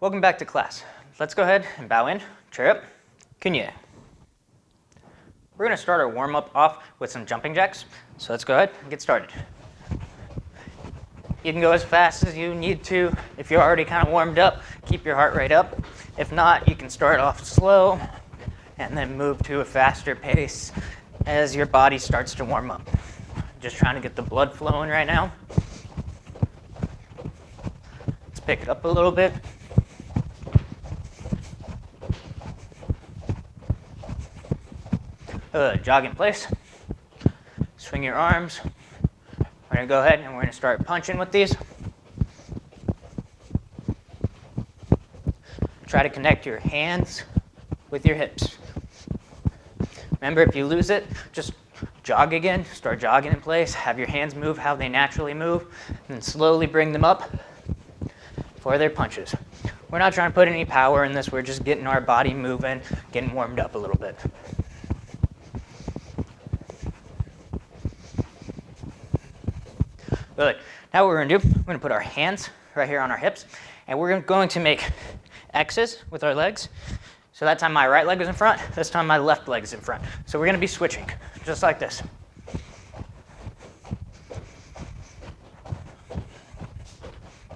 Welcome back to class. Let's go ahead and bow in, chair up, kunye. We're going to start our warm-up off with some jumping jacks. So let's go ahead and get started. You can go as fast as you need to. If you're already kind of warmed up, keep your heart rate up. If not, you can start off slow and then move to a faster pace as your body starts to warm up. Just trying to get the blood flowing right now. Let's pick it up a little bit. Jog in place. Swing your arms. We're going to go ahead and we're going to start punching with these. Try to connect your hands with your hips. Remember, if you lose it, just jog again. Start jogging in place. Have your hands move how they naturally move. And then slowly bring them up for their punches. We're not trying to put any power in this. We're just getting our body moving, getting warmed up a little bit. Good. Now what we're going to do, we're going to put our hands right here on our hips, and we're going to make X's with our legs. So that time my right leg is in front, this time my left leg is in front. So we're going to be switching, just like this.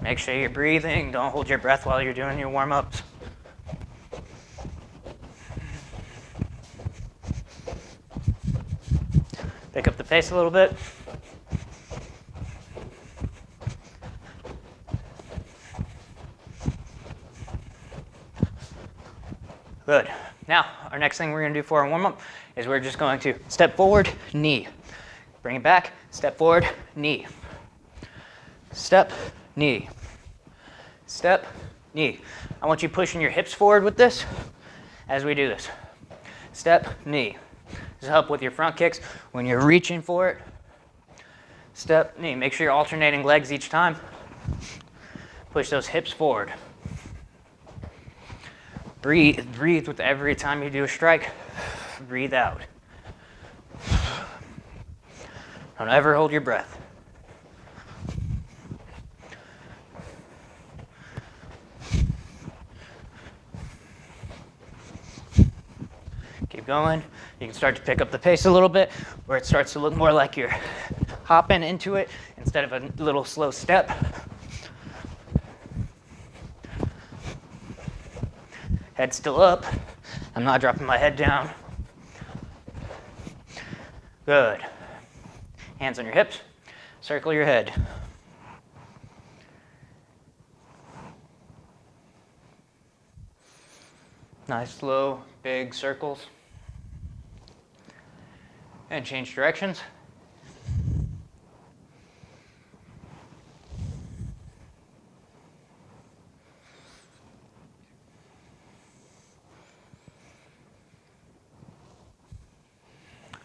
Make sure you're breathing. Don't hold your breath while you're doing your warm-ups. Pick up the pace a little bit. Good. Now, our next thing we're going to do for our warm-up is we're just going to step forward, knee. Bring it back, step forward, knee. Step, knee. Step, knee. I want you pushing your hips forward with this as we do this. Step, knee. This will help with your front kicks when you're reaching for it. Step, knee. Make sure you're alternating legs each time. Push those hips forward. Breathe with every time you do a strike. Breathe out. Don't ever hold your breath. Keep going. You can start to pick up the pace a little bit, where it starts to look more like you're hopping into it instead of a little slow step. Head still up. I'm not dropping my head down. Good. Hands on your hips. Circle your head. Nice, slow, big circles. And change directions.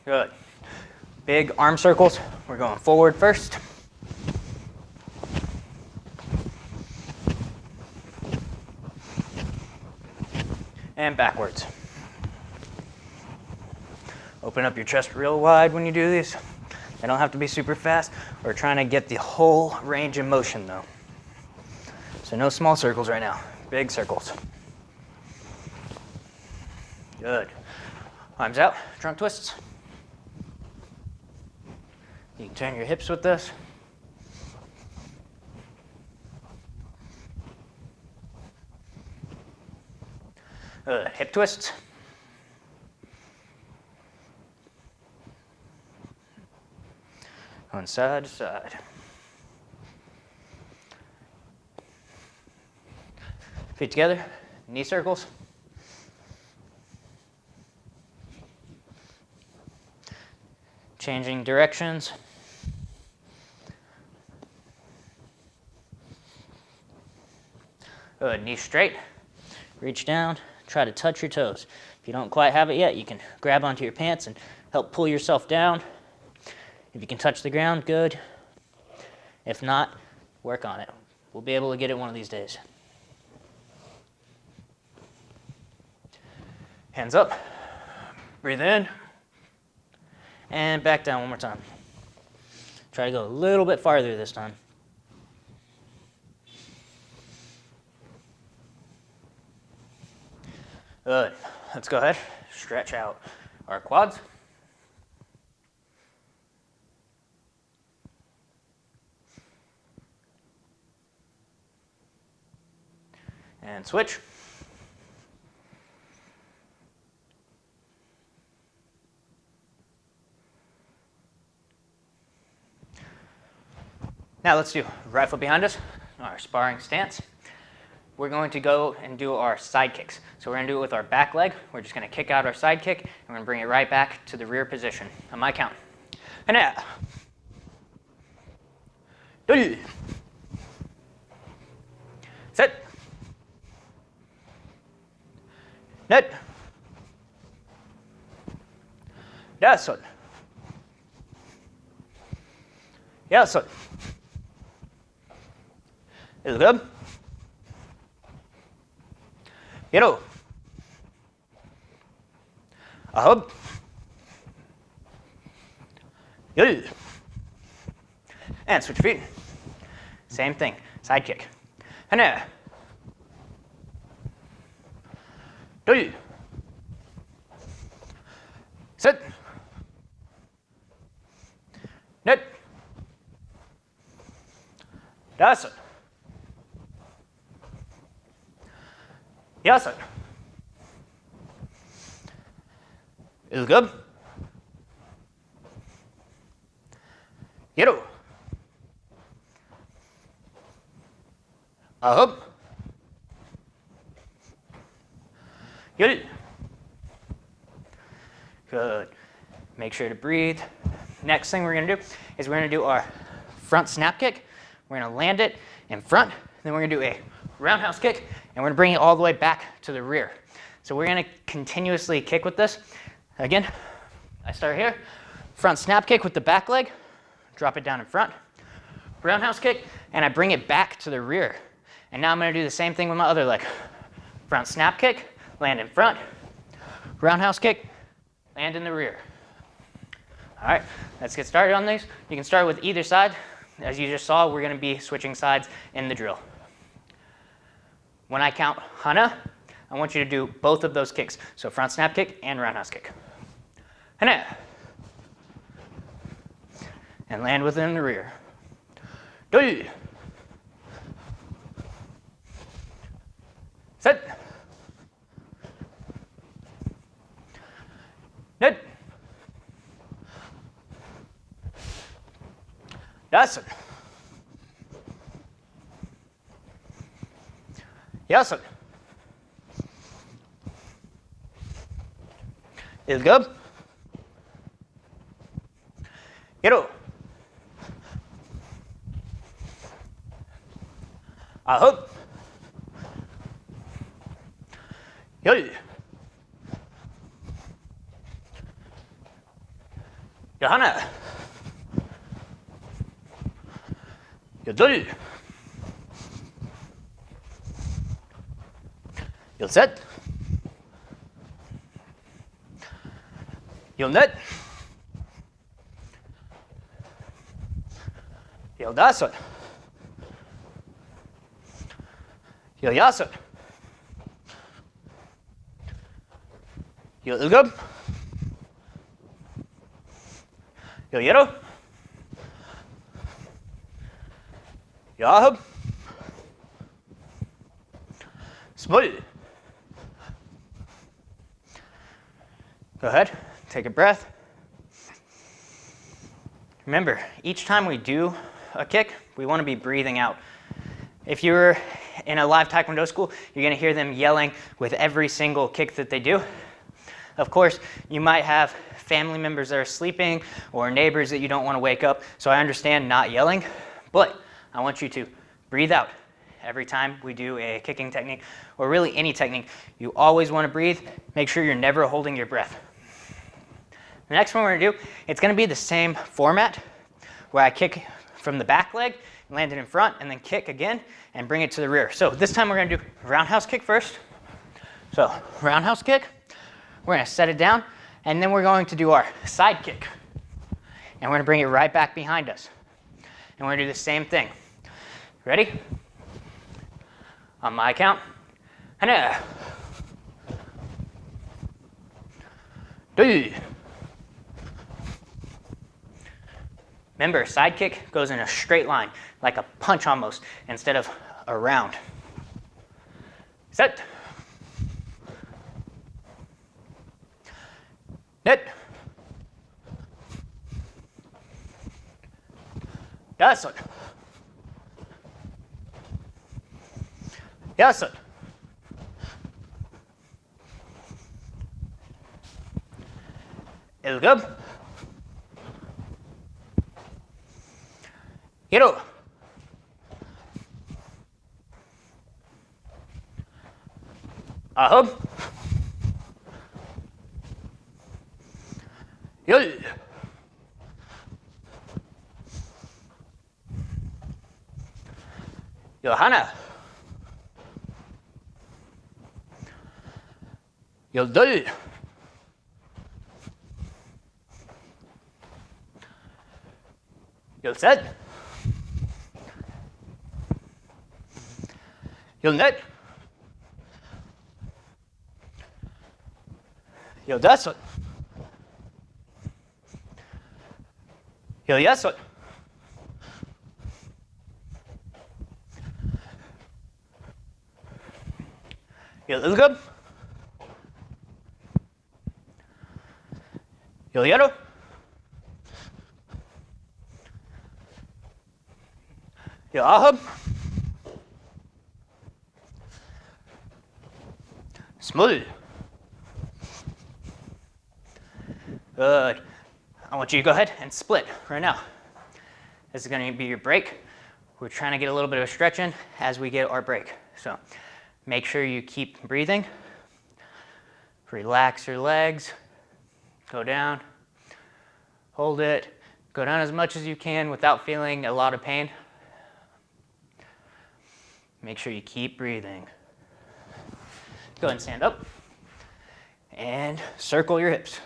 Good. Big arm circles. We're going forward first. And backwards. Open up your chest real wide when you do these. They don't have to be super fast. We're trying to get the whole range of motion though. So no small circles right now. Big circles. Good. Arms out, trunk twists. You can turn your hips with this. Hip twists. Going side to side. Feet together, knee circles. Changing directions. Good, knee straight. Reach down, try to touch your toes. If you don't quite have it yet, you can grab onto your pants and help pull yourself down. If you can touch the ground, good. If not, work on it. We'll be able to get it one of these days. Hands up. Breathe in. And back down one more time. Try to go a little bit farther this time. Good. Let's go ahead, stretch out our quads. And switch. Now let's do right foot behind us, our sparring stance. We're going to go and do our side kicks. So we're going to do it with our back leg. We're just going to kick out our side kick, and we're going to bring it right back to the rear position on my count. And now. Set. Net. Dasun. Yasun. Ilgam. Yero. Ahab. Yul. And switch feet. Same thing. Side kick. Hana. Dul. Sit. Net. Dasun. Yasun. Ilgab. Yero. Ahab. Yul. Good. Make sure to breathe. Next thing we're going to do is we're going to do our front snap kick. We're going to land it in front. Then we're going to do a roundhouse kick, and we're going to bring it all the way back to the rear. So we're going to continuously kick with this. Again, I start here. Front snap kick with the back leg. Drop it down in front. Roundhouse kick, and I bring it back to the rear. And now I'm going to do the same thing with my other leg. Front snap kick, land in front. Roundhouse kick, land in the rear. All right, let's get started on these. You can start with either side. As you just saw, we're going to be switching sides in the drill. When I count Hana, I want you to do both of those kicks. So front snap kick and roundhouse kick. Hana. And land within the rear. Dul. Set. Net. Dasun. Yasun. Ilgab. Yero. Ahab. Yul. Johanna. Yodul. You'll set. You'll net. You'll dasun. You'll yasun. You'll ilgab. You'll yero. Yahab. Smul. Go ahead, take a breath. Remember, each time we do a kick, we want to be breathing out. If you're in a live Taekwondo school, you're going to hear them yelling with every single kick that they do. Of course, you might have family members that are sleeping or neighbors that you don't want to wake up, so I understand not yelling, but I want you to breathe out. Every time we do a kicking technique, or really any technique, you always want to breathe. Make sure you're never holding your breath. The next one we're going to do, it's going to be the same format, where I kick from the back leg, land it in front, and then kick again, and bring it to the rear. So this time we're going to do roundhouse kick first. So roundhouse kick, we're going to set it down, and then we're going to do our side kick. And we're going to bring it right back behind us. And we're going to do the same thing. Ready? On my count. Hana. Do. Remember, side kick goes in a straight line, like a punch almost, instead of a round. Set. Net. Dasun. Yasun. Ilgub. Hiro. Ahub. Yul. Johanna. Yuldul. Yulsed. Yulnet. Yuldasut. Yulyasut. Yulilgub. Yulyaro. Yulahub. Smooth. Good. I want you to go ahead and split right now. This is going to be your break. We're trying to get a little bit of a stretch in as we get our break. So make sure you keep breathing. Relax your legs. Go down. Hold it. Go down as much as you can without feeling a lot of pain. Make sure you keep breathing. Go ahead and stand up. And circle your hips.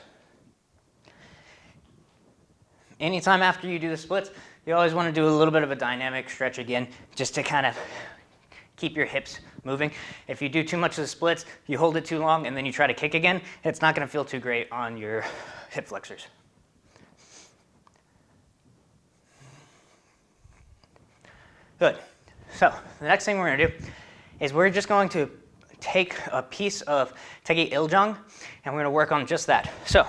Anytime after you do the splits, you always want to do a little bit of a dynamic stretch again, just to kind of keep your hips moving. If you do too much of the splits, you hold it too long, and then you try to kick again, it's not going to feel too great on your hip flexors. Good. So the next thing we're going to do is we're just going to take a piece of Taekwondo Jong, and we're going to work on just that. So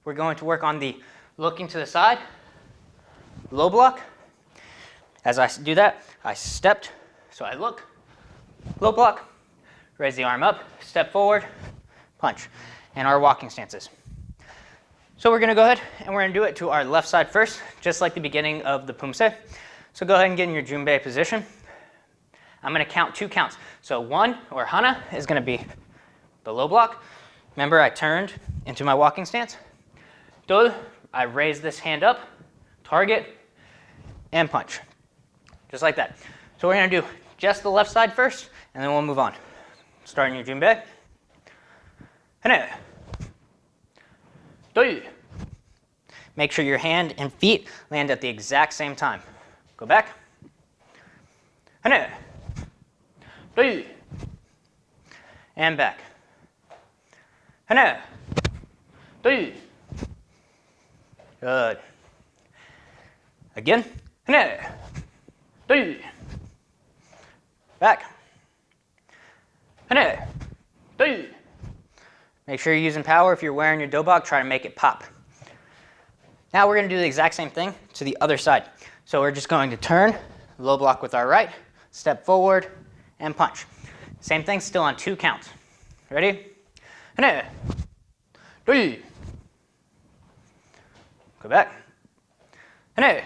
we're going to work on the looking to the side, low block. As I do that, I stepped, so I look, low block, raise the arm up, step forward, punch, and our walking stances. So we're going to go ahead and we're going to do it to our left side first, just like the beginning of the poomsae. So go ahead and get in your junbae position. I'm going to count 2 counts. So 1, or hana, is going to be the low block. Remember, I turned into my walking stance. Do, I raise this hand up, target, and punch. Just like that. So we're going to do just the left side first, and then we'll move on. Starting your junbae. Hana. Do. Make sure your hand and feet land at the exact same time. Go back. Hana. Do. And back. Hana. Do. Good. Again. Hana. Do. Back. Hana. Do. Make sure you're using power. If you're wearing your dobok, try to make it pop. Now we're going to do the exact same thing to the other side. So we're just going to turn, low block with our right, step forward, and punch. Same thing, still on 2 counts. Ready? Hana. Do. Go back. Hana.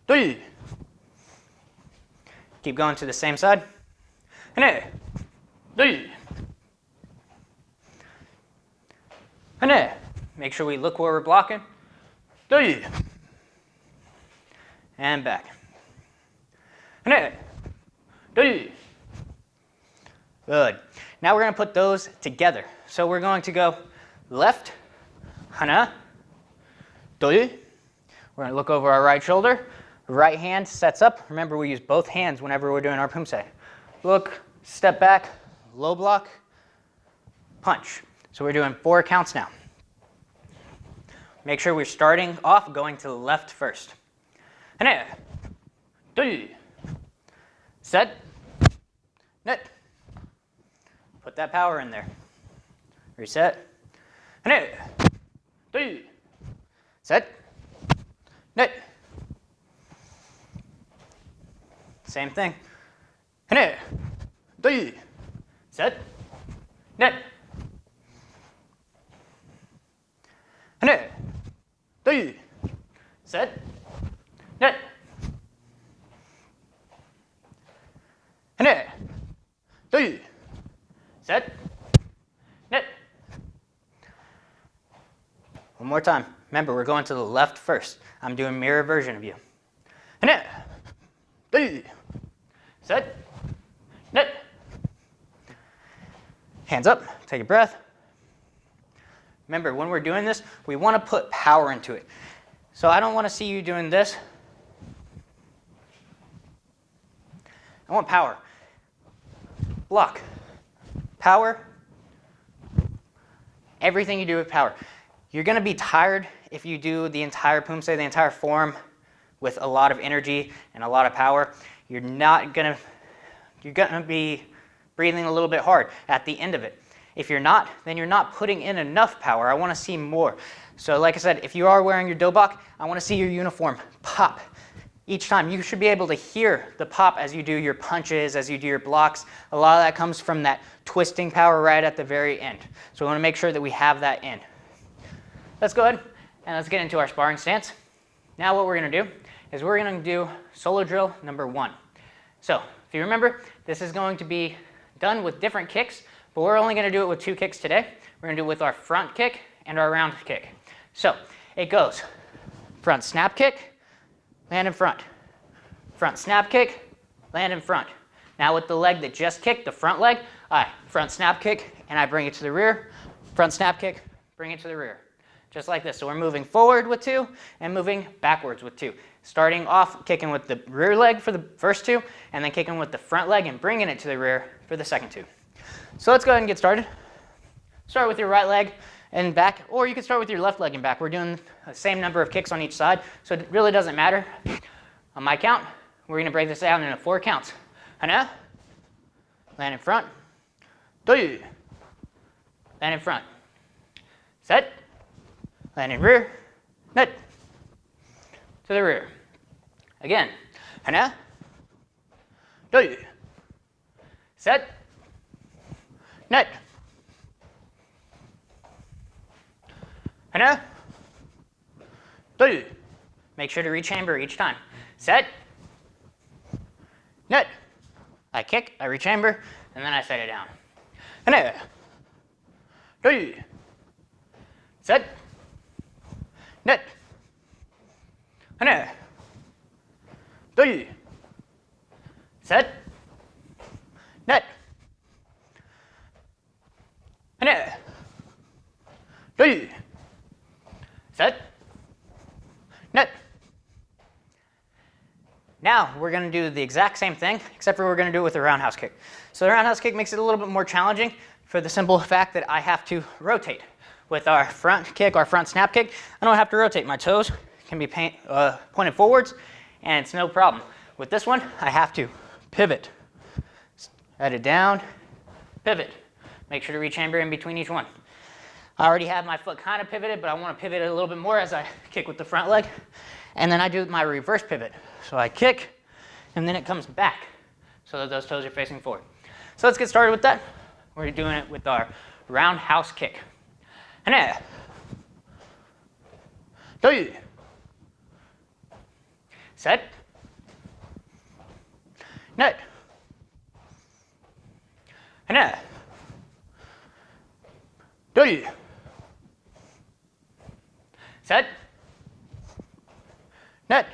Do. Keep going to the same side. Hana. Do. Hana. Make sure we look where we're blocking. Do. And back. Hana. Do. Good. Now we're going to put those together. So we're going to go left, hana, do. We're going to look over our right shoulder. Right hand sets up. Remember, we use both hands whenever we're doing our poomsae. Look, step back, low block, punch. So we're doing 4 counts now. Make sure we're starting off going to the left first. 1, 2, set, net. Put that power in there. Reset. 1, 2, set, net. Same thing. 1, 2, set, net. 1, 2, set, net. 1, 2, set, net. One more time. Remember, we're going to the left first. I'm doing mirror version of you. 1, 2, set, net. Hands up, take a breath. Remember, when we're doing this, we want to put power into it. So I don't want to see you doing this. I want power. Block. Power. Everything you do with power. You're going to be tired if you do the entire poomsae, the entire form, with a lot of energy and a lot of power. You're going to be breathing a little bit hard at the end of it. If you're not, then you're not putting in enough power. I want to see more. So like I said, if you are wearing your dobok, I want to see your uniform pop. Each time, you should be able to hear the pop as you do your punches, as you do your blocks. A lot of that comes from that twisting power right at the very end. So we want to make sure that we have that in. Let's go ahead and let's get into our sparring stance. Now what we're going to do is we're going to do solo drill number 1. So if you remember, this is going to be done with different kicks, but we're only going to do it with 2 kicks today. We're going to do it with our front kick and our round kick. So it goes front snap kick, land in front. Front snap kick, land in front. Now with the leg that just kicked, the front leg, I front snap kick and I bring it to the rear. Front snap kick, bring it to the rear. Just like this. So we're moving forward with 2 and moving backwards with 2. Starting off kicking with the rear leg for the first 2 and then kicking with the front leg and bringing it to the rear for the second 2. So let's go ahead and get started. Start with your right leg and back, or you can start with your left leg and back. We're doing the same number of kicks on each side, so it really doesn't matter. On my count, we're going to break this down into 4 counts. 1, land in front. 2, land in front. Set, land in rear, net, to the rear. Again. 1, 2, set, net. 1, 2. Make sure to rechamber each time. Set, net. I kick, I rechamber, and then I set it down. 1, 2, set, net. 1, 2, set, net. 1, 2, set, net. Now we're going to do the exact same thing, except for we're going to do it with the roundhouse kick. So the roundhouse kick makes it a little bit more challenging for the simple fact that I have to rotate. With our front kick, our front snap kick, I don't have to rotate. My toes can be pointed forwards, and it's no problem. With this one, I have to pivot. Head it down, pivot. Make sure to rechamber in between each one. I already have my foot kind of pivoted, but I want to pivot it a little bit more as I kick with the front leg. And then I do my reverse pivot. So I kick, and then it comes back so that those toes are facing forward. So let's get started with that. We're doing it with our roundhouse kick. 1, 2, set, net. 1, 2, set, net.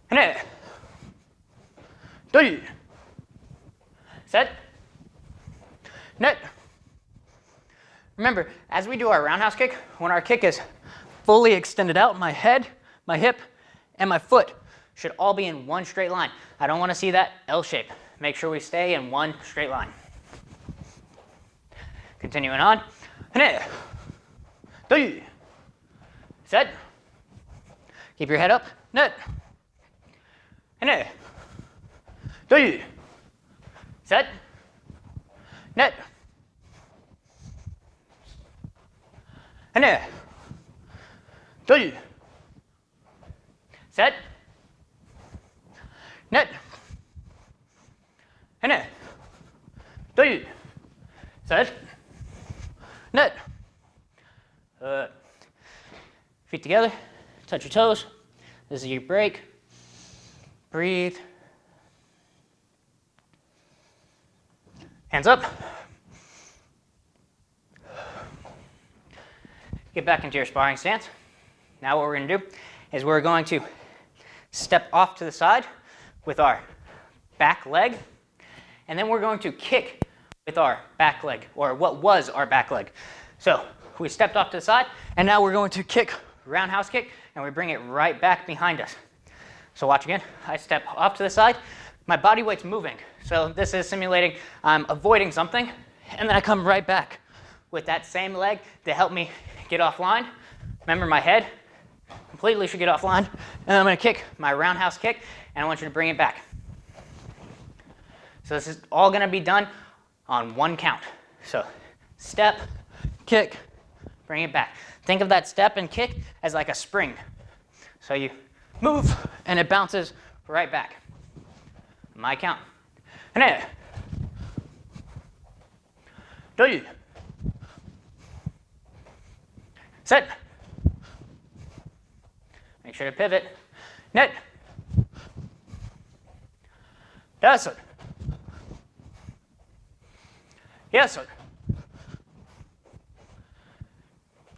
1, 2, set, net. Remember, as we do our roundhouse kick, when our kick is fully extended out, my head, my hip, and my foot should all be in one straight line. I don't want to see that L shape. Make sure we stay in one straight line. Continuing on. Hane. Do. Set. Keep your head up. Net. Hane. Do. Set. Net. Hane. Do. Set. Net. Hane. Do. Set. Net. Feet together. Touch your toes. This is your break. Breathe. Hands up. Get back into your sparring stance. Now what we're going to do is we're going to step off to the side with our back leg, and then we're going to kick with our back leg, or what was our back leg. So we stepped off to the side, and now we're going to kick, roundhouse kick, and we bring it right back behind us. So watch again. I step off to the side. My body weight's moving. So this is simulating I'm avoiding something, and then I come right back with that same leg to help me get offline. Remember, my head completely should get offline. And then I'm going to kick my roundhouse kick, and I want you to bring it back. So this is all going to be done on one count. So step, kick, bring it back. Think of that step and kick as like a spring. So you move, and it bounces right back. My count. Hane. Do. Set. Make sure to pivot. Net. Dasun. Yasun.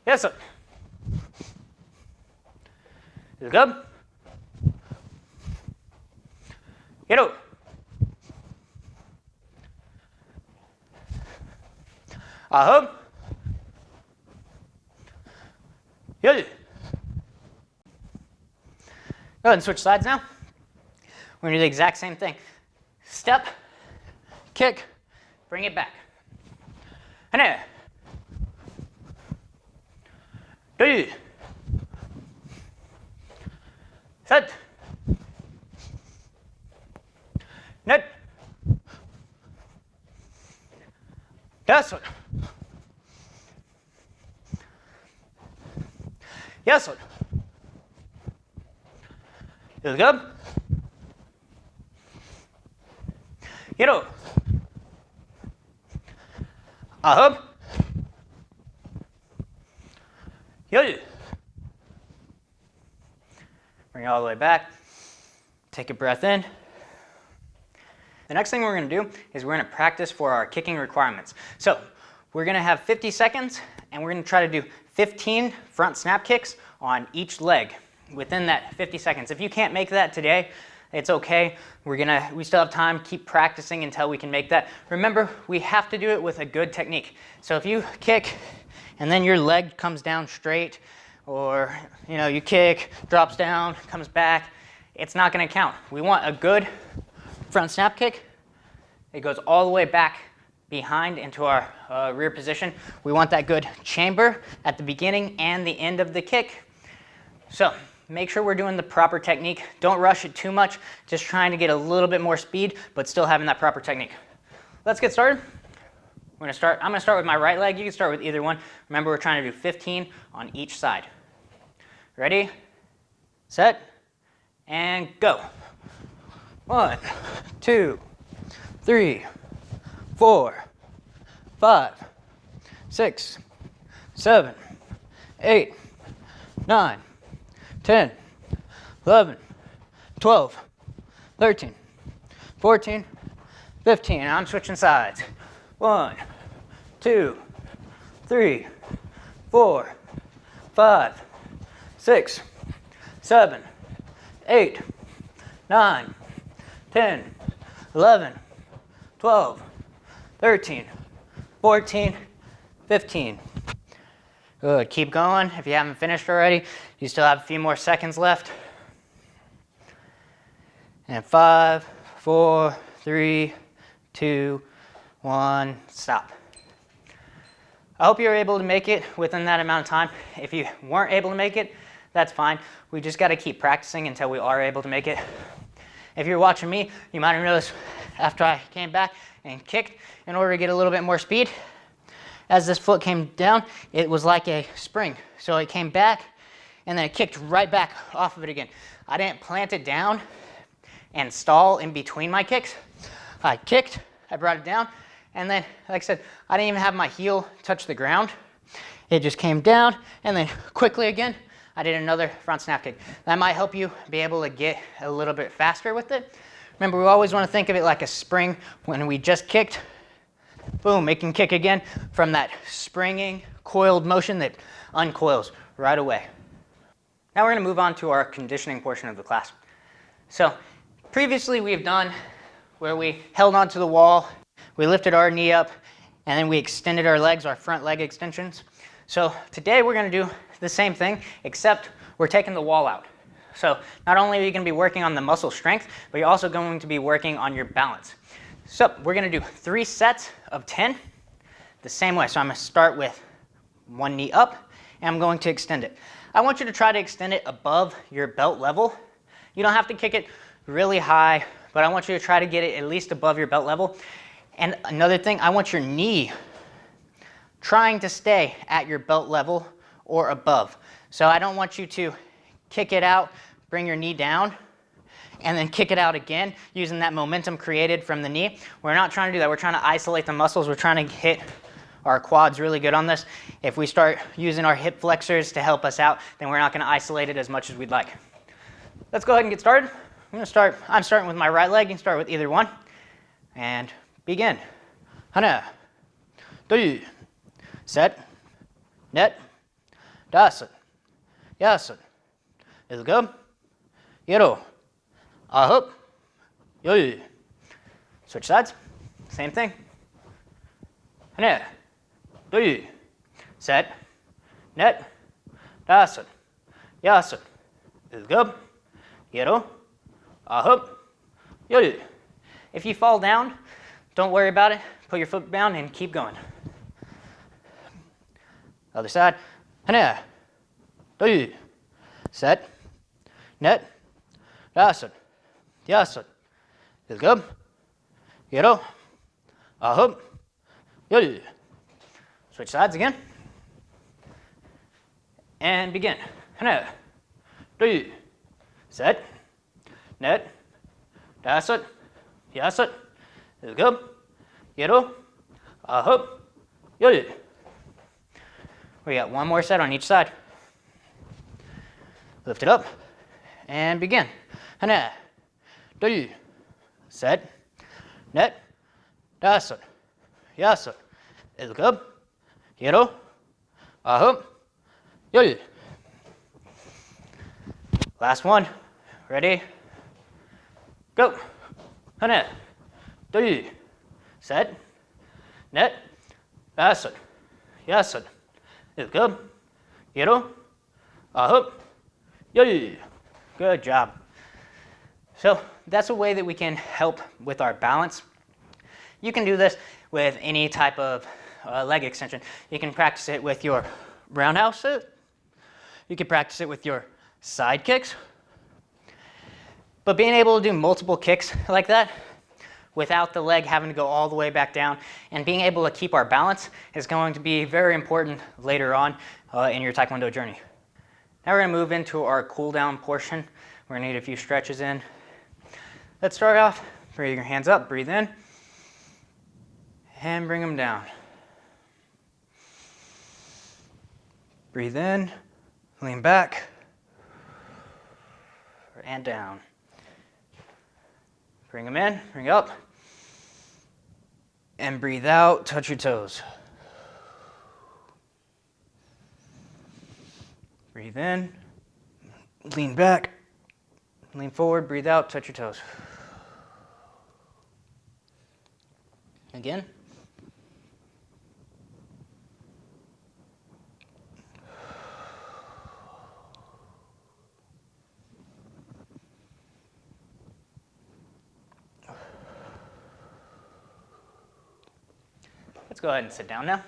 Yasun. Is it good? Get out. Ahum. Good. Go ahead and switch sides now. We're going to do the exact same thing. Step, kick, bring it back. Hane. Do. Set. Net. Yasun. Yasun. Is it good? Get over. Ahub. Yodu. Bring it all the way back. Take a breath in. The next thing we're going to do is we're going to practice for our kicking requirements. So we're going to have 50 seconds, and we're going to try to do 15 front snap kicks on each leg within that 50 seconds. If you can't make that today, it's okay. We still have time. Keep practicing until we can make that. Remember, we have to do it with a good technique. So if you kick and then your leg comes down straight, or you kick, drops down, comes back, it's not going to count. We want a good front snap kick. It goes all the way back behind into our rear position. We want that good chamber at the beginning and the end of the kick. So make sure we're doing the proper technique. Don't rush it too much. Just trying to get a little bit more speed, but still having that proper technique. Let's get started. I'm going to start with my right leg. You can start with either one. Remember, we're trying to do 15 on each side. Ready, set, and go. 1, 2, 3, 4, 5, 6, 7, 8, 9, 10, 11, 12, 13, 14, 15. I'm switching sides. 1, 2, 3, 4, 5, 6, 7, 8, 9, 10, 11, 12, 13, 14, 15. Good. Keep going. If you haven't finished already, you still have a few more seconds left. And 5, 4, 3, 2, 1, stop. I hope you were able to make it within that amount of time. If you weren't able to make it, that's fine. We just got to keep practicing until we are able to make it. If you're watching me, you might have noticed after I came back and kicked in order to get a little bit more speed, as this foot came down, it was like a spring. So it came back and then it kicked right back off of it again. I didn't plant it down and stall in between my kicks. I kicked, I brought it down, and then, like I said, I didn't even have my heel touch the ground. It just came down, and then quickly again, I did another front snap kick. That might help you be able to get a little bit faster with it. Remember, we always want to think of it like a spring. When we just kicked, boom, it can kick again from that springing, coiled motion that uncoils right away. Now we're going to move on to our conditioning portion of the class. So previously we've done where we held onto the wall, we lifted our knee up, and then we extended our legs, our front leg extensions. So today we're going to do the same thing, except we're taking the wall out. So not only are you going to be working on the muscle strength, but you're also going to be working on your balance. So we're going to do 3 sets of 10 the same way. So I'm going to start with one knee up, and I'm going to extend it. I want you to try to extend it above your belt level. You don't have to kick it really high, but I want you to try to get it at least above your belt level. And another thing, I want your knee trying to stay at your belt level or above. So I don't want you to kick it out, bring your knee down, and then kick it out again using that momentum created from the knee. We're not trying to do that. We're trying to isolate the muscles. We're trying to hit our quads really good on this. If we start using our hip flexors to help us out, then we're not going to isolate it as much as we'd like. Let's go ahead and get started. I'm starting with my right leg. You can start with either one. And begin. Hana, do, set, net, dasan, yasan. Let's go. Yero, ahup, yoyu. Switch sides. Same thing. Hana, do, set, net, dasan, yasan. Let's go. Yero, ahup, yoyu. If you fall down, don't worry about it. Put your foot down and keep going. Other side. Hana, do, set, net, dasan, yasan. Let's go. Yero, ahup, yoyu. Switch sides again. And begin. Hana, do, set, net, dasan, yasan. Let's go. Yero, ahup, yoyu. We got one more set on each side. Lift it up and begin. Hana, do, set, net, dasan, yasan. Let's go. Yero, ahup, yoyu. Last one. Ready? Go. Hana, do, set, net, dasan, yasan. Let's go. Yero, ahup, yoyu. Good job. So that's a way that we can help with our balance. You can do this with any type of leg extension. You can practice it with your roundhouse sit. You can practice it with your side kicks. But being able to do multiple kicks like that without the leg having to go all the way back down and being able to keep our balance is going to be very important later on in your Taekwondo journey. Now we're going to move into our cool down portion. We're going to need a few stretches in. Let's start off, bring your hands up, breathe in, and bring them down. Breathe in, lean back, and down. Bring them in, bring up, and breathe out, touch your toes. Breathe in, lean back, lean forward, breathe out, touch your toes. Again. Let's go ahead and sit down now.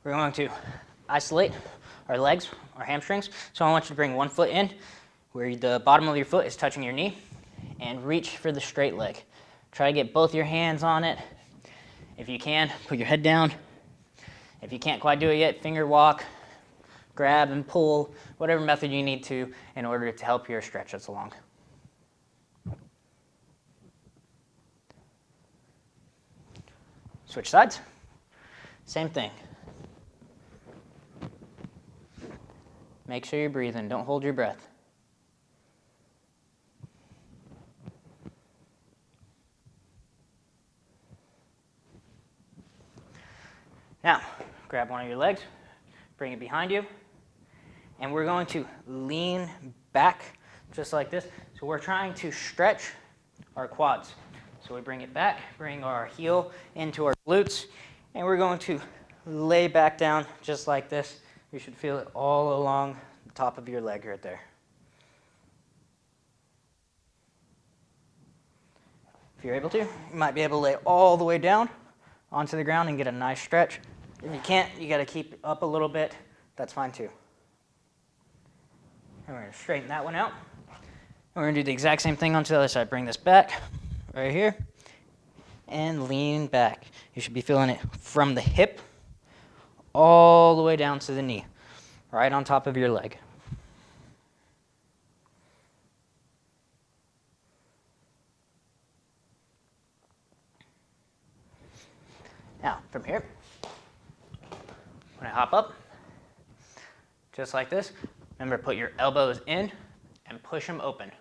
we're going to isolate our legs, our hamstrings. So I want you to bring one foot in where the bottom of your foot is touching your knee and reach for the straight leg. Try to get both your hands on it. If you can, put your head down. If you can't quite do it yet, finger walk, grab and pull, whatever method you need to in order to help your stretches along. Switch sides. Same thing. Make sure you're breathing. Don't hold your breath. Now, grab one of your legs, bring it behind you, and we're going to lean back just like this. So we're trying to stretch our quads. So we bring it back, bring our heel into our glutes, and we're going to lay back down just like this. You should feel it all along the top of your leg right there. If you're able to, you might be able to lay all the way down onto the ground and get a nice stretch. If you can't, you got to keep up a little bit. That's fine too. And we're going to straighten that one out. And we're going to do the exact same thing onto the other side. Bring this back right here and lean back. You should be feeling it from the hip all the way down to the knee, right on top of your leg. Now, from here, when I hop up, just like this, remember, put your elbows in and push them open.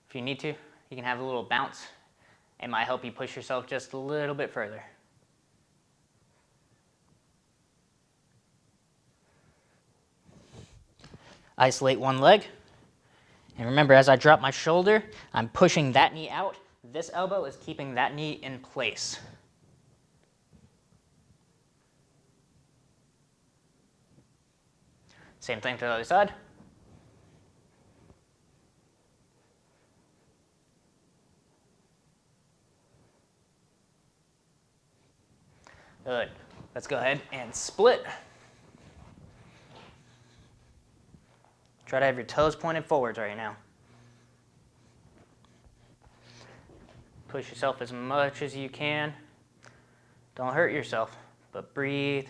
If you need to, you can have a little bounce. It might help you push yourself just a little bit further. Isolate one leg. And remember, as I drop my shoulder, I'm pushing that knee out. This elbow is keeping that knee in place. Same thing to the other side. Good. Let's go ahead and split. Try to have your toes pointed forwards right now. Push yourself as much as you can. Don't hurt yourself, but breathe,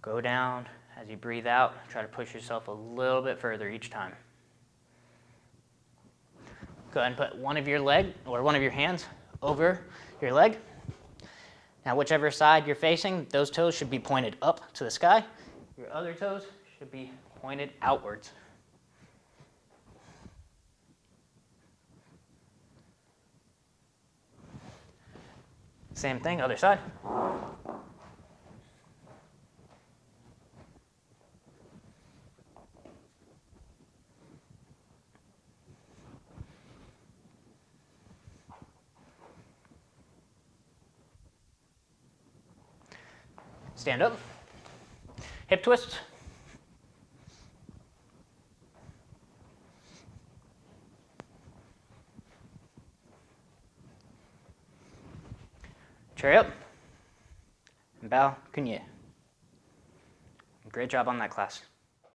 go down. As you breathe out, try to push yourself a little bit further each time. Go ahead and put one of your leg or one of your hands over your leg. Now, whichever side you're facing, those toes should be pointed up to the sky. Your other toes should be pointed outwards. Same thing, other side. Stand up. Hip twists. Chair up. And bow, kunye. Great job on that, class.